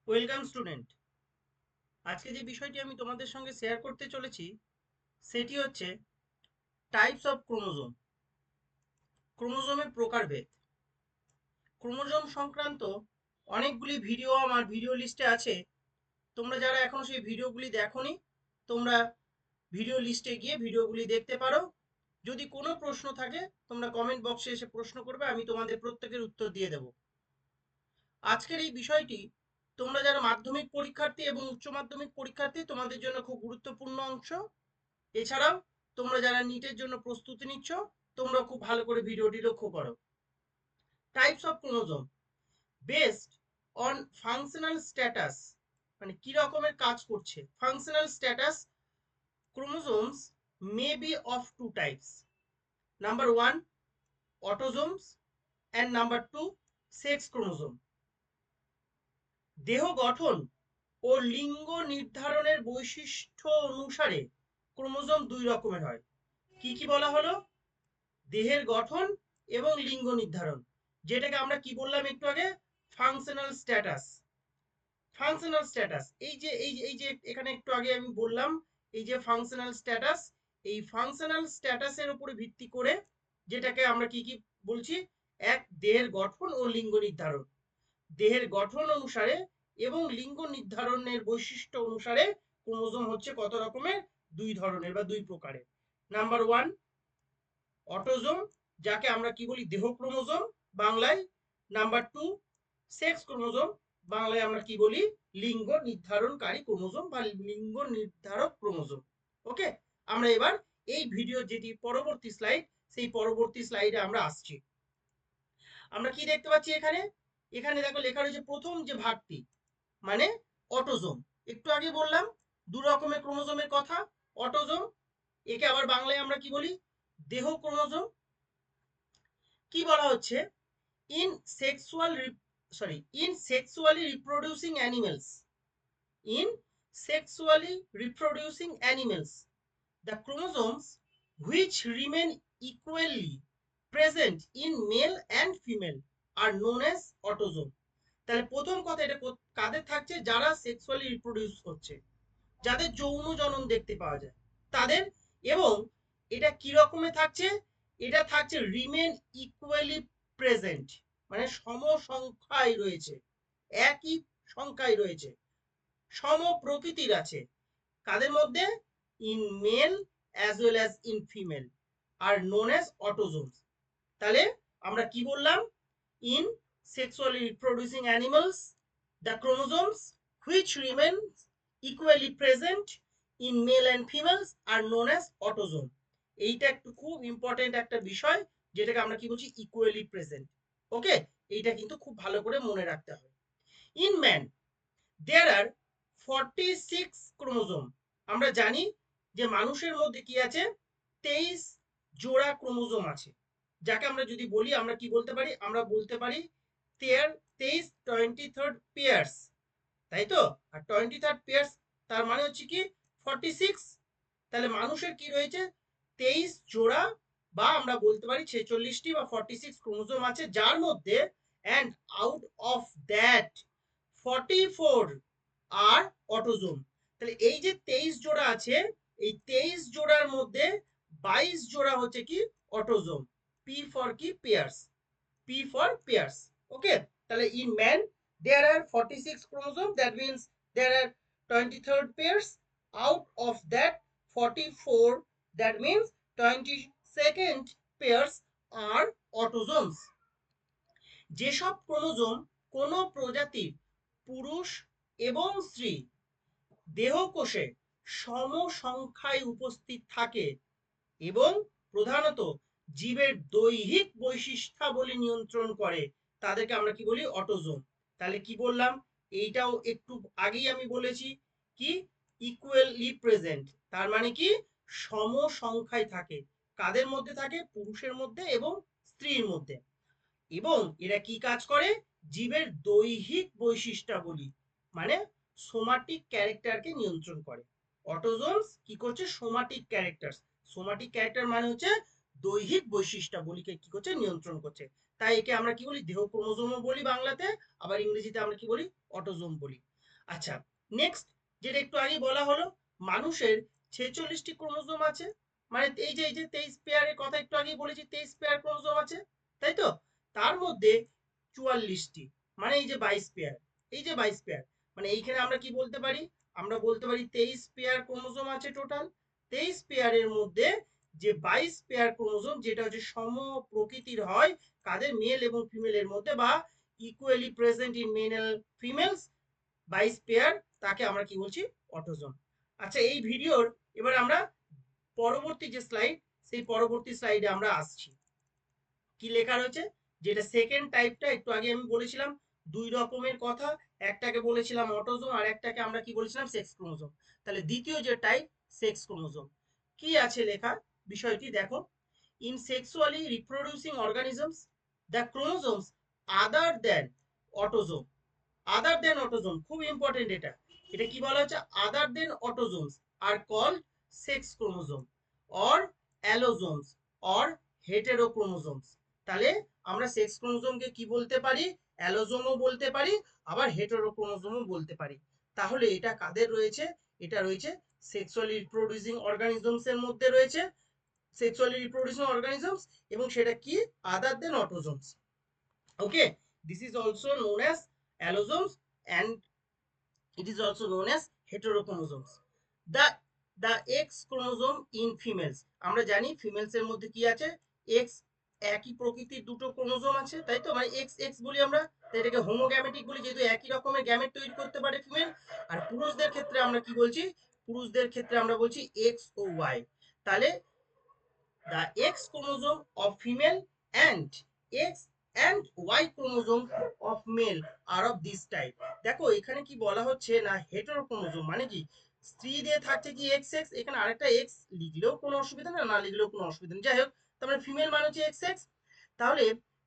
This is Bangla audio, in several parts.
Welcome student. আজকে যে বিষয়টি আমি তোমাদের সঙ্গে শেয়ার করতে চলেছি সেটি হচ্ছে টাইপস অফ ক্রোমোজোম, ক্রোমোজোমের প্রকারভেদ। ক্রোমোজোম সংক্রান্ত অনেকগুলি ভিডিও আমার ভিডিও লিস্টে আছে। তোমরা যারা এখনো সেই ভিডিওগুলি দেখোনি, তোমরা ভিডিও লিস্টে গিয়ে ভিডিওগুলি দেখতে পারো। যদি কোনো প্রশ্ন থাকে তোমরা কমেন্ট বক্সে এসে প্রশ্ন করবে, আমি তোমাদের প্রত্যেকের উত্তর দিয়ে দেব। আজকের এই বিষয়টি তোমরা যারা মাধ্যমিক পরীক্ষার্থী এবং উচ্চ মাধ্যমিক পরীক্ষার্থী তোমাদের জন্য খুব গুরুত্বপূর্ণ অংশ। এছাড়াও তোমরা যারা নিটের জন্য প্রস্তুতি নিচ্ছ, তোমরা খুব ভালো করে ভিডিওটি লক্ষ্য করো। Types of chromosome based on functional status, মানে কি রকমের কাজ করছে। Functional status chromosomes may be of two types, number one autosomes and number two sex chromosome. দেহ গঠন ও লিঙ্গ নির্ধারণের বৈশিষ্ট্য অনুসারে ক্রোমোজোম দুই রকমের হয়। কি কি বলা হলো? দেহের গঠন এবং লিঙ্গ নির্ধারণ, যেটাকে আমরা কি বললাম একটু আগে, ফাংশনাল স্ট্যাটাস। ফাংশনাল স্ট্যাটাস এই যে এখানে একটু আগে আমি বললাম, এই যে ফাংশনাল স্ট্যাটাস, এই ফাংশনাল স্ট্যাটাসের উপরে ভিত্তি করে যেটাকে আমরা কি কি বলছি, এক দেহের গঠন ও লিঙ্গ নির্ধারণ। দেহের গঠন অনুসারে এবং লিঙ্গ নির্ধারণের বৈশিষ্ট্য অনুসারে ক্রোমোজোম হচ্ছে কত রকমের, দুই ধরনের বা দুই প্রকারের। নাম্বার ওয়ান অটোজোম, যাকে আমরা কি বলি দেহ ক্রোমোজোম বাংলায়। নাম্বার টু সেক্স ক্রোমোজোম, বাংলায় আমরা কি বলি লিঙ্গ নির্ধারণকারী ক্রোমোজোম বা লিঙ্গ নির্ধারক ক্রোমোজোম। ওকে, আমরা এবার এই ভিডিও যেটি পরবর্তী স্লাইড, সেই পরবর্তী স্লাইডে আমরা আসছি। আমরা কি দেখতে পাচ্ছি এখানে? এখানে দেখো লেখা রয়েছে প্রথম যে ভাগটি, মানে অটোজোম। একটু আগে বললাম দু রকমের ক্রোমোজোমের কথা। অটোজোম, একে আবার বাংলায় আমরা কি বলি দেহ ক্রোমোজোম। কি বলা হচ্ছে, in sexual in sexually reproducing animals, in sexually reproducing animals the chromosomes which remain equally present in male and female are known as autosome। তাহলে প্রথম কথা, এটা কাদের থাকছে, যারা সেক্সুয়ালি রিপ্রোডিউস হচ্ছে, যাদের যৌন জনন দেখতে পাওয়া যায় তাদের। এবং এটা কি রকমে থাকছে, এটা থাকছে রিমেন ইকুয়ালি প্রেজেন্ট, মানে সম সংখ্যায় রয়েছে, একই সংখ্যায় রয়েছে, সম প্রকৃতির আছে। কাদের মধ্যে? In male as well as in female are known as autosomes. তাহলে আমরা কি বললাম, in sexually reproducing animals the chromosomes which remains equally present in male and females are known as autosome. এইটা একটু খুব ইম্পর্টেন্ট একটা বিষয়, যেটাকে আমরা কি বলছি ইকুয়ালি প্রেজেন্ট। ওকে, এইটা কিন্তু খুব ভালো করে মনে রাখতে হবে। In man there are 46 chromosome. আমরা জানি যে মানুষের মধ্যে কি আছে, 23 জোড়া ক্রোমোজোম আছে, যাকে আমরা যদি বলি আমরা কি বলতে পারি, আমরা বলতে পারি 23 পেয়ার্স, তাই তো। আর 23 পেয়ার্স তার মানে হচ্ছে কি 46। তাহলে মানুষের কি রয়েছে 23 জোড়া, বা আমরা বলতে পারি 46টি বা 46 ক্রোমোজোম আছে, যার মধ্যে and out of that 44 are autosome. তাহলে এই যে 23 জোড়া আছে, এই 23 জোড়ার মধ্যে 22 জোড়া হচ্ছে কি অটোজোম। পি ফর কি পেয়ার্স, পি ফর পেয়ার্স। ওকে, তাহলে in man there are 46 chromosome, that means there are 23rd pairs. Out of that 44, that means 22nd pairs are autosomes। যেসব ক্রোমোজোম কোন প্রজাতির পুরুষ এবং স্ত্রী দেহকোষে সম সংখ্যায় উপস্থিত থাকে এবং প্রধানত জীবের দৈহিক বৈশিষ্ট্যাবলী নিয়ন্ত্রণ করে, তাদেরকে আমরা কি বলি অটোজোম। তাহলে কি বললাম, এইটাও একটু আগেই আমি বলেছি কি ইকুয়ালি প্রেজেন্ট, তার মানে কি সম সংখ্যায় থাকে। কাদের মধ্যে থাকে? পুরুষের মধ্যে এবং স্ত্রীর মধ্যে। এবং এরা কি কাজ করে? জীবের দৈহিক বৈশিষ্ট্যাবলী, মানে সোমাটিক ক্যারেক্টারকে নিয়ন্ত্রণ করে। অটোজোমস কি করছে? Somatic character. সোমাটিক ক্যারেক্টার মানে হচ্ছে দৈহিক বৈশিষ্ট্যাবলীকে কি করছে? নিয়ন্ত্রণ করছে। তাই একে আমরা কি বলি দেহ ক্রোমোজোমও বলি বাংলাতে, আবার ইংরেজিতে আমরা কি বলি অটোজোম বলি। আচ্ছা, নেক্সট যেটা একটু আগে বলা হলো, মানুষের 46টি ক্রোমোজোম আছে, মানে এই যে 23 পেয়ারের কথা একটু আগে বলেছি, 23 পেয়ার ক্রোমোজোম আছে, তাই তো? তার মধ্যে 44টি, মানে এই যে 22 পেয়ার, এই যে 22 পেয়ার, মানে এইখানে আমরা কি বলতে পারি, আমরা বলতে পারি 23 পেয়ার ক্রোমোজোম আছে টোটাল। 23 পেয়ারের মধ্যে যে 22 পেয়ার ক্রোমোজোম, যেটা হচ্ছে সম প্রকৃতির হয় কাদের, মেল এবং ফিমেলের মধ্যে, বা equally present in male and females, 22 pair, তাকে আমরা কি বলছি, অটোজোম। আচ্ছা, এই ভিডিওর এবার আমরা পরবর্তী যে স্লাইড, সেই পরবর্তী স্লাইডে আমরা আসছি। কি লেখা রয়েছে, যেটা সেকেন্ড টাইপটা একটু আগে আমি বলেছিলাম দুই রকমের কথা, একটাকে বলেছিলাম অটোজোম আর একটাকে আমরা কি বলেছিলাম, সেক্স ক্রোমোজোম। তাহলে দ্বিতীয় যে টাইপ, সেক্স ক্রোমোজোম, কি আছে লেখা, বিষয়টি দেখো। In sexually reproducing organisms, the chromosomes other than autosome, other than autosome, খুব ইম্পর্টেন্ট এটা, এটা কি বলা হচ্ছে, other than autosomes are called sex chromosome or allosomes or heterochromosomes. তাহলে আমরা সেক্স ক্রোমোজোমকে কি বলতে পারি, অ্যালোজোমও বলতে পারি, আবার হেটেরোক্রোমোজোমও বলতে পারি। তাহলে এটা কাদের রয়েছে, এটা রয়েছে সেক্সুয়ালি রিপ্রোডিউসিং অর্গানিজমস এর মধ্যে রয়েছে, সেক্সুয়ালি রিপ্রোডিউসিং অর্গানিজমস, এবং সেটা কি, আদার than অটোজোমস। Okay, this is also known as allosomes, and it is also known as heterochromosomes. The the X chromosome in females, আমরা জানি ফিমেলস এর মধ্যে কি আছে, X, একই প্রকৃতির দুটো ক্রোমোজোম আছে, তাই তো, মানে এক্স এক্স বলি আমরা, তাই এটাকে হোমোগ্যামেটিক বলি, যেহেতু একই রকমের গ্যামেট তৈরি করতে পারে ফিমেল। আর পুরুষদের ক্ষেত্রে আমরা কি বলছি, পুরুষদের ক্ষেত্রে আমরা বলছি এক্স ও ওয়াই। তাহলে the X chromosome of female and X and Y chromosome of male are of this type. দেখো এখানে কি বলা হচ্ছে না, হেটেরো ক্রোমোজোম মানে কি, স্ত্রীদের থাকছে কি এক্স এক্স, এখানে আরেকটা এক্স লিখলেও কোনো অসুবিধা না, না লিখলেও কোনো অসুবিধা নেই, যাই হোক, তার মানে ফিমেল মানে হচ্ছে এক্স এক্স। তাহলে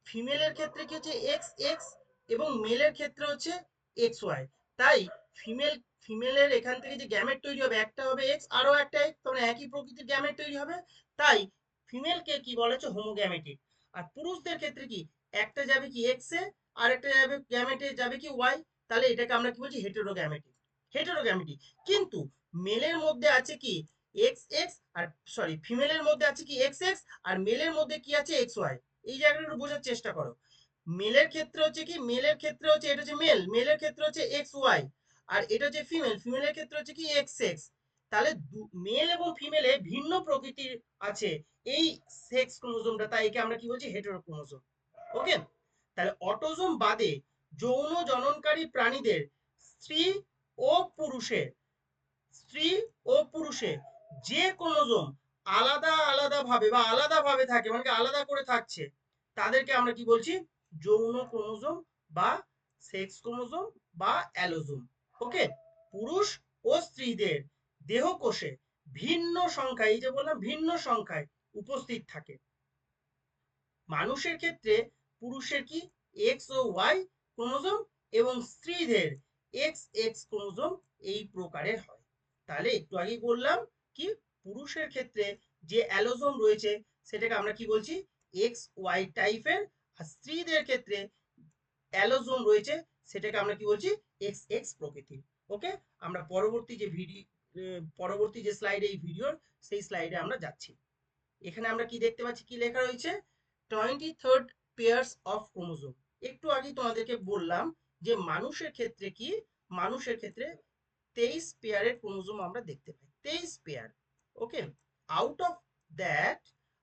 ফিমেলের ক্ষেত্রে কি হচ্ছে এক্স এক্স, এবং মেলের ক্ষেত্রে হচ্ছে এক্স ওয়াই। তাই ফিমেল, ফিমেলের এখান থেকে যে গ্যামেট তৈরি হবে, একটা হবে এক্স, আরো একটা এক্স, তখন একই প্রকৃতির গ্যামেট তৈরি হবে। তাই ফিমেলকে কি বলা হচ্ছে, হোমোগ্যামেটিক। আর পুরুষদের ক্ষেত্রে কি, একটা যাবে কি এক্স এ, আর একটা যাবে গ্যামেটে যাবে কি ওয়াই, তাহলে এটাকে আমরা কি বলছি, হেটেরোগ্যামেটিক, হেটেরোগ্যামেটিক। কিন্তু মেলের মধ্যে আছে কি এক্স এক্স, আর সরি ফিমেলের মধ্যে আছে কি এক্স এক্স, আর মেলের মধ্যে কি আছে এক্স ওয়াই। এই জায়গাটা একটু বোঝার চেষ্টা করো। মেলের ক্ষেত্রে হচ্ছে কি, মেলের ক্ষেত্রে হচ্ছে এটা হচ্ছে মেল, মেলের ক্ষেত্রে হচ্ছে এক্স ওয়াই, আর এটা হচ্ছে ফিমেল, ফিমেলের ক্ষেত্রে হচ্ছে কি এক্স এক্স। তাহলে মেল এবং ফিমেলে ভিন্ন প্রকৃতির আছে এই সেক্স ক্রোমোজোমটা, তাই একে আমরা কি বলছি, হেটেরোক্রোমোজোম। ওকে, তাহলে অটোজোম বাদে যৌন জননকারী প্রাণীদের স্ত্রী ও পুরুষের, স্ত্রী ও পুরুষে যে ক্রোমোজোম আলাদা আলাদা ভাবে বা আলাদা ভাবে থাকে, মানে আলাদা করে থাকছে, তাদেরকে আমরা কি বলছি, যৌন ক্রোমোজোম বা সেক্স ক্রোমোজোম বা অ্যালোজোম। ওকে, পুরুষ ও স্ত্রীদের দেহকোষে ভিন্ন সংখ্যায়, এই যে বললাম ভিন্ন সংখ্যায় উপস্থিত থাকে। মানুষের ক্ষেত্রে পুরুষের কি এক্স ও ওয়াই ক্রোমোজোম, এবং স্ত্রীদের এক্স এক্স ক্রোমোজোম এই প্রকারের হয়। তাহলে একটু আগেই বললাম কি, পুরুষের ক্ষেত্রে যে অ্যালোজোম রয়েছে সেটাকে আমরা কি বলছি, এক্স ওয়াই টাইপের, আর স্ত্রীদের ক্ষেত্রে অ্যালোজোম রয়েছে সেটাকে আমরা কি বলছি, এক্স এক্স প্রকৃতির। ওকে, আমরা পরবর্তী যে পরবর্তী যে স্লাইডে এই ভিডিওর, সেই স্লাইডে আমরা যাচ্ছি। এখানে আমরা কি দেখতে পাচ্ছি, কি লেখা রয়েছে, 23rd পেয়ার্স অফ ক্রোমোজোম। একটু আগে তোমাদেরকে বললাম যে মানুষের ক্ষেত্রে কি, মানুষের ক্ষেত্রে 23 পেয়ারের ক্রোমোজোম আমরা দেখতে পাই, 23 pair. Okay, out of that,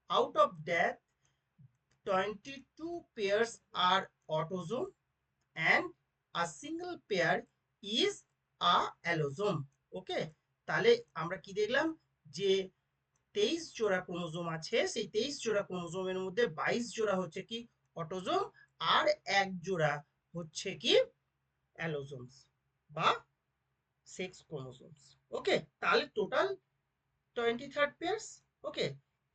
out of that 22 pairs are autosome and a single pair is a allosome. ওকে, তাহলে আমরা কি দেখলাম, যে 23 জোড়া ক্রোমোজোম আছে, সেই 23 জোড়া ক্রোমোজোমের মধ্যে 22 জোড়া হচ্ছে কি অটোজোম, আর এক জোড়া হচ্ছে কি অ্যালোজোমস বা সেক্স ক্রোমোজোমস। ওকে, তাহলে টোটাল 23rd পেয়ার্স। ওকে,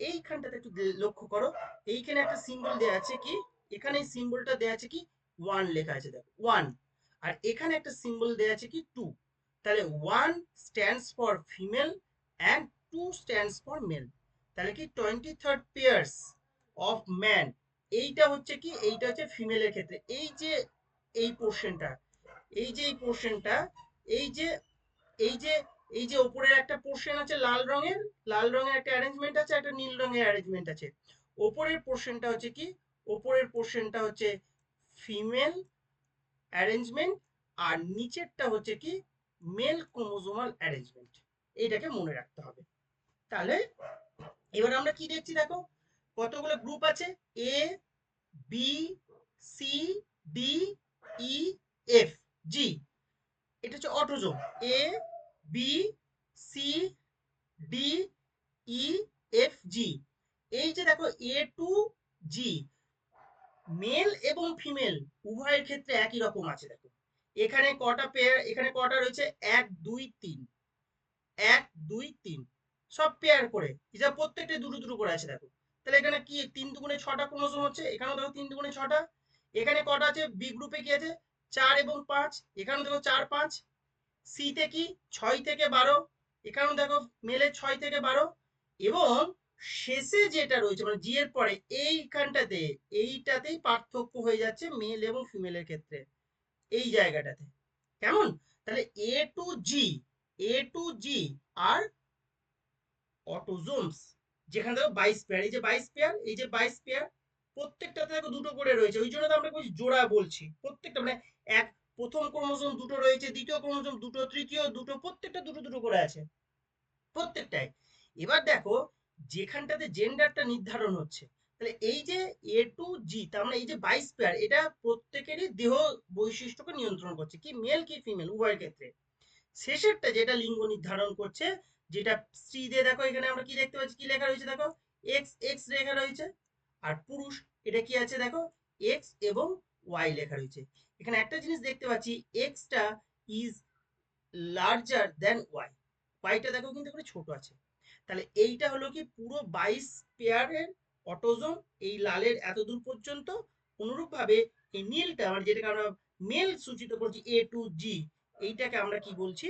এইখানটাতে একটু লক্ষ্য করো, এইখানে একটা সিম্বল দেয়া আছে কি, এখানে এই সিম্বলটা দেয়া আছে কি 1 লেখা আছে, দেখো 1, আর এখানে একটা সিম্বল দেয়া আছে কি 2। তাহলে 1 stands for female and 2 stands for mail. তাহলে কি 23rd পেয়ার্স অফ ম্যান, এইটা হচ্ছে কি, এইটা হচ্ছে ফিমেলের ক্ষেত্রে, এই যে এই পোর্শনটা, এই যে এই পোর্শনটা, এই যে এই যে এই যে ওপরের একটা পোর্শন আছে লাল রঙের একটা অ্যারেঞ্জমেন্ট আছে, একটা নীল রঙের অ্যারেঞ্জমেন্ট আছে। ওপরের পোর্শনটা হচ্ছে কি, ওপরের পোর্শনটা হচ্ছে ফিমেল অ্যারেঞ্জমেন্ট, আর নিচেরটা হচ্ছে কি মেল ক্রোমোজোমাল অ্যারেঞ্জমেন্ট। এইটাকে মনে রাখতে হবে। তাহলে এবার আমরা কি দেখছি দেখো, কতগুলো গ্রুপ আছে, A B C D E F G. এটা হচ্ছে autosome, A B C D E F G. এই যে দেখো এ টু জি, মেল এবং ফিমেল উভয়ের ক্ষেত্রে একই রকম আছে। দেখো এখানে কটা পেয়ার, এখানে কটা রয়েছে, 1 2 3, 1 2 3, সব পেয়ার করে, এটা প্রত্যেকটা দুটো দুটো করে আছে। দেখো তাহলে এখানে কি 3 2 6টা ক্রোমোজোম হচ্ছে, এখানেও দেখো 3 2 6টা। এখানে কটা আছে, বি গ্রুপে কি আছে, 4 এবং 5, এখানেও দেখো 4 5। সিতে কি 6 থেকে 12, এখানেও দেখো মেলে 6 থেকে 12। এবং শেষে যেটা রয়েছে মানে জি এর পরে এইখানটাতে, এইটাতেই পার্থক্য হয়ে যাচ্ছে মেল এবং ফিমেলের ক্ষেত্রে, এই জায়গাটাতে। কেমন? তাহলে এ টু জি আর অটোজোমস, যেখানে দেখো 22 পেয়ার, এই যে 22 পেয়ার, এই যে 22 পেয়ার, প্রত্যেকটাতে দেখো দুটো করে রয়েছে। ওই জন্য তো আমরা বলছি জোড়া বলছি, প্রত্যেকটা মানে এক, প্রথম ক্রোমোজোম দুটো রয়েছে, দ্বিতীয় ক্রোমোজোম দুটো, তৃতীয় দুটো, প্রত্যেকটা দুটো দুটো করে আছে প্রত্যেকটাই। এবার দেখো যেখানটাতে জেন্ডারটা নির্ধারণ হচ্ছে, তাহলে এই যে এ টু জি, তার মানে এই যে 22 পেয়ার, এটা প্রত্যেকেরই দেহ বৈশিষ্ট্যকে নিয়ন্ত্রণ করছে, কি মেল কি ফিমেল উভয়ের ক্ষেত্রে। শেষেরটা যেটা লিঙ্গ নির্ধারণ করছে, যেটা স্ত্রীদের, দেখো এখানে আমরা কি দেখতে পাচ্ছি, কি লেখা রয়েছে দেখো, এক্স এক্স লেখা রয়েছে। আর পুরুষ, এটা কি আছে দেখো, এক্স এবং ওয়াই লেখা রয়েছে। এখানে একটা জিনিস দেখতে পাচ্ছি, এক্সটা ইজ লার্জার দেন ওয়াই, ওয়াইটা দেখো কিন্তু এখানে ছোট আছে। তাহলে এইটা হলো কি পুরো 22 পেয়ারের অটোজোম, এই লালের এত দূর পর্যন্ত। অনুরূপভাবে এই নীলটা মানে যেটাকে আমরা মেল সূচিত করছি এ টু জি, এইটাকে আমরা কি বলছি,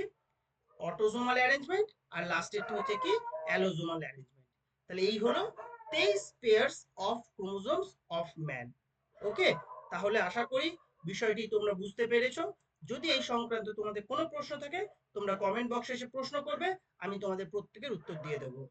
অটোজোমাল অ্যারেঞ্জমেন্ট। আর লাস্টেরটা হচ্ছে কি অ্যালোজোমাল অ্যারেঞ্জমেন্ট। তাহলে এই হলো 23 pairs of chromosomes of man. Okay, তাহলে আশা করি বিষয়টি তোমরা বুঝতে পেরেছো। যদি এই সংক্রান্ত তোমাদের কোনো প্রশ্ন থাকে, তোমরা কমেন্ট বক্সে এসে প্রশ্ন করবে, আমি তোমাদের প্রত্যেকের উত্তর দিয়ে দেবো।